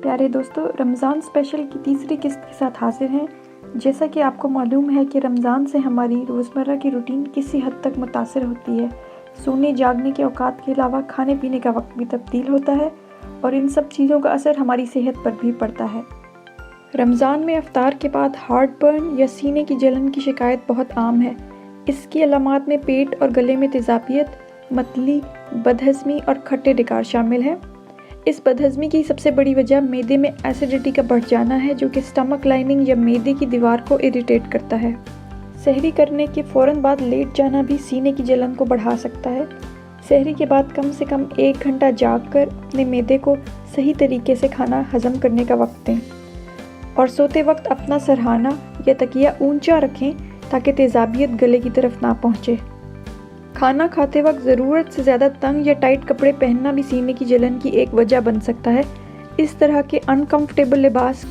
प्यारे दोस्तों, रमज़ान स्पेशल की तीसरी किस्त के साथ हाजिर हैं। जैसा कि आपको मालूम है कि रमज़ान से हमारी रोज़मर्रा की रूटीन किसी हद तक मुतासिर होती है। सोने जागने के औकात के अलावा खाने पीने का वक्त भी तब्दील होता है और इन सब चीज़ों का असर हमारी सेहत पर भी पड़ता है। रमज़ान में इफ्तार के बाद हार्ट बर्न या सीने की जलन की शिकायत बहुत आम है। इसकी अलामात में पेट और गले में तेज़ाबियत, मतली, बदहज़मी और खट्टे डिकार शामिल हैं। इस बदहज़मी की सबसे बड़ी वजह मैदे में एसिडिटी का बढ़ जाना है, जो कि स्टमक लाइनिंग या मैदे की दीवार को इरिटेट करता है। सहरी करने के फ़ौरन बाद लेट जाना भी सीने की जलन को बढ़ा सकता है। सहरी के बाद कम से कम 1 घंटा जाग कर अपने मैदे को सही तरीके से खाना हज़म करने का वक्त दें और सोते वक्त अपना सरहाना या तकिया ऊंचा रखें ताकि तेज़ाबियत गले की तरफ ना पहुँचे। खाना खाते वक्त ज़रूरत से ज़्यादा तंग या टाइट कपड़े पहनना भी सीने की जलन की एक वजह बन सकता है। इस तरह के अनकंफर्टेबल लिबास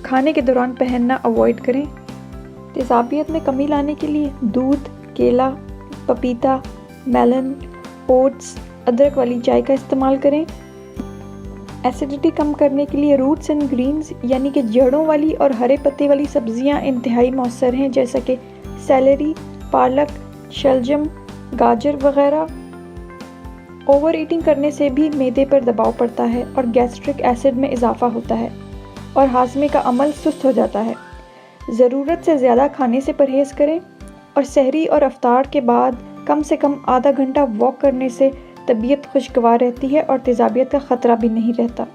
खाने के दौरान पहनना अवॉइड करें। तेज़ाबियत में कमी लाने के लिए दूध, केला, पपीता, मेलन, ओट्स, अदरक वाली चाय का इस्तेमाल करें। एसिडिटी कम करने के लिए रूट्स एंड ग्रीन्स यानी कि जड़ों वाली और हरे पत्ते वाली सब्जियां इंतहाई मौसर हैं, जैसा कि सेलेरी, पालक, शलजम, गाजर वगैरह। ओवर ईटिंग करने से भी मैदे पर दबाव पड़ता है और गैस्ट्रिक एसिड में इजाफा होता है और हाजमे का अमल सुस्त हो जाता है। ज़रूरत से ज़्यादा खाने से परहेज़ करें और सहरी और इफ्तार के बाद कम से कम आधा घंटा वॉक करने से तबीयत खुशगवार रहती है और तेज़ाबियत का ख़तरा भी नहीं रहता।